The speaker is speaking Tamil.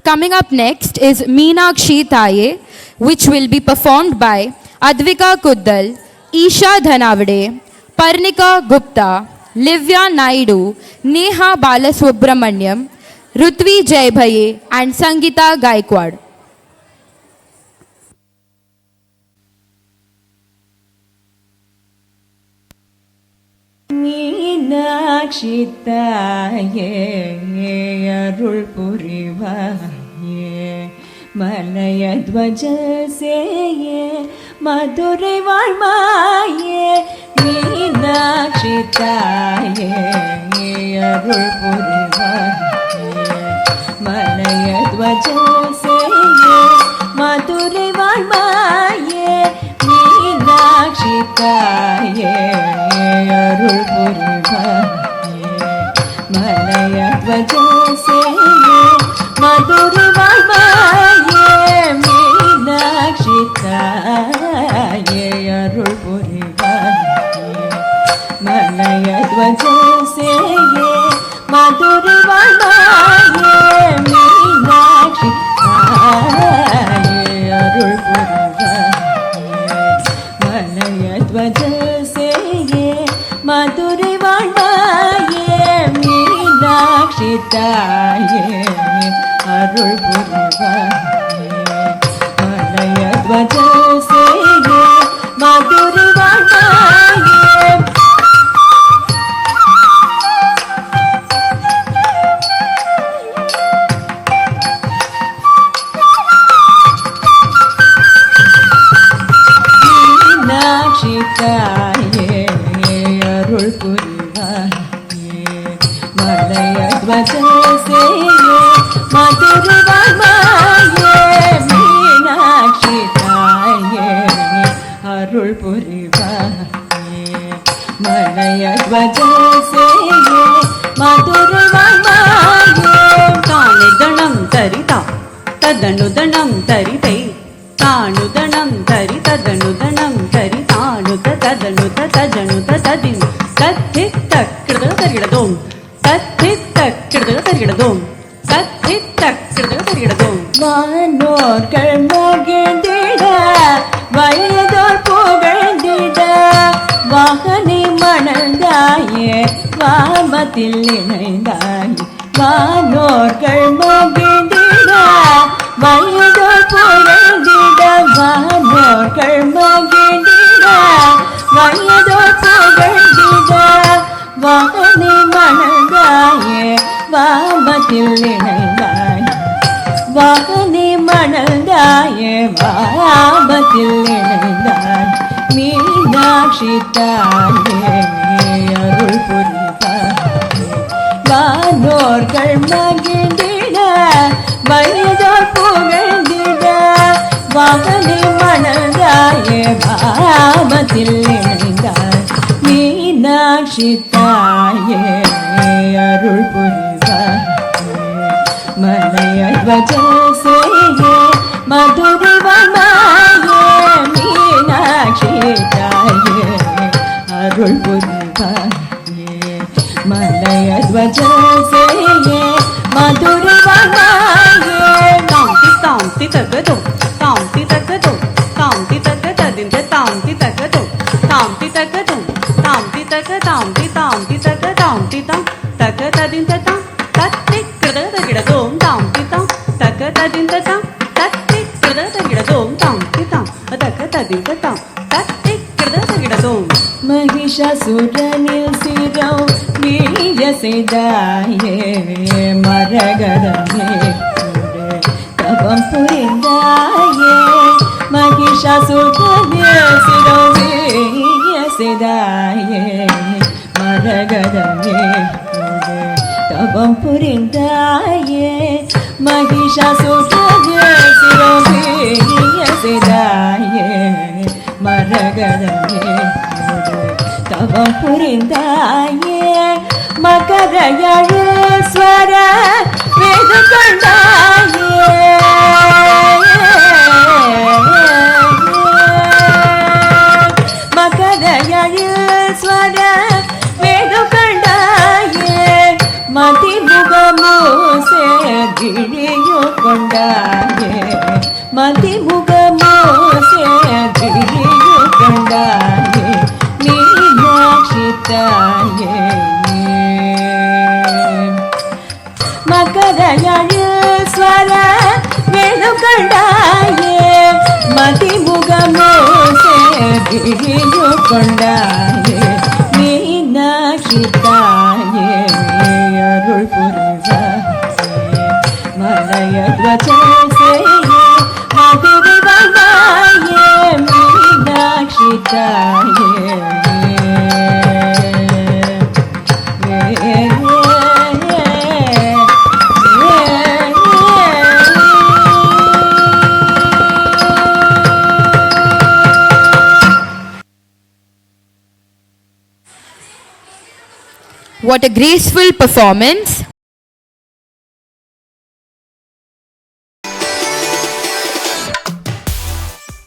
Coming up next is Meenakshi Taye, which will be performed by Advika Kuddal, Isha Dhanavade, Parnika Gupta, Livya Naidu, Neha Balasubramanyam, Rutvi Jaybhaye and Sangeeta Gaikwad. Meenakshi தாயே அருள் புரிவாயே மலையத்வஜ சேயே மதுரை வாழ்மாயே மீனாட்சி தாயே அருள் புரிவாயே மலையத்வஜ சேயே மதுரை வாழ்மாயே மீனாட்சி தாயே அருள் புரிவாயே மலையத்வஜ சேயே மதுரை வாழ்வாயே மீனாட்சி தாயே அருள் புரிவாயே மலையத்வஜ சேயே மதுரை வாழ்வாயே மீனாட்சி தாயே அருள் புரிவாயே மலையத்வஜ சேயே மதுரை வாழ்வாயே மீனாட்சி தாயே அருள் புரிவாயே மலையத்வஜ சேயே மதுரை வாழ்வாயே மீனாட்சி தாயே அருள் புரிவாயே மலையத்வஜ சேயே மதுரை வாழ்வாயே மீனாட்சி தாயே அருள் புரிவாயே மலையத்வஜ சேயே மதுரை வாழ்வாயே தானுதணம் தரிதா ததனுதணம் தரிதை தானுதணம் தரி ததனுதணம் தரி தானுத ததனுத தஜனுத ததின் தத்தித்த கிருத தரிடதோம் தத்தித்த கிருத தரிடதோம் தத்தித்த கிருத தரிடதோம் வானோர்கள் மகிழ்ந்திட வயதோர் புகழ்ந்திட வாகனி மணந்தாயே வாமத்தில் இணைந்தாயே வானோர்கள் மகிழ்ந்திட வயதோர் புகழ்ந்திட வானோர்கள் மகிழ்ந்திட வயதோர் புகழ்ந்திட வாகனி மணந்தாயே வாமத்தில் இணைந்தாயே வாகனி மணந்தாயே வாமத்தில் இணைந்தாய் மீனாட்சி தாயே அருள் புரிவாயே வானோர்கள் மகிழ்ந்திட வயதோர் புகழ்ந்திட வாகனி மணந்தாயே வாமத்தில் இணைந்தாய் மீனாட்சி தாயே அருள் புரிவாயே மலையத்வஜ சேயே மதுரை வாழ்வாயே மீனாட்சி தாயே அருள் புரிவாயே மலையத்வஜ சேயே மதுரை வாழ்வாயே தாம்தி தாம்தி தகதோ தாம்தி தகதோ தாம்தி தகததிந்த தாம்தி தகதோ தாம்தி தகதோ தாம்தி தக தாம்தி தாம்தி தக தாம்தி தாம் தகததிந்த தாம் தத்தி கிருத தரிடதோம் தாம்தி தாம் தகததிந்த தாம் தத்தி கிருத தரிடதோம் தாம்தி தாம் தகததிந்த தாம் தத்தி கிருத தரிடதோம் மகிஷாசுரனில் சிரம் வீய செய்தாயே மரகதமே தவம் புரிந்தாயே மகிஷாசுரனில் சிரம் வீய செய்தாயே மரகதமே தவம் புரிந்தாயே மகிஷாசுரனில் சிரம் வீய செய்தாயே மரகதமே தவம் புரிந்தாயே மகரயழீஸ்வர வேது கொண்டாயே மகரயழீஸ்வர வேது கொண்டாயே மதிமுகமு சே கிழியோ கொண்டாயே மதிமுகமோசே திரியு கொண்டாயே மீனாட்சி தாயே மகரயஸ்வர வேணு கொண்டாயே மதிமுகமோசே திரியு கொண்டாயே மீனாட்சி தாயே அருள் புரிசாயே மலையத்வச்சேயே மதுரை வந்தாயே மீனாட்சி தாயே What a graceful performance.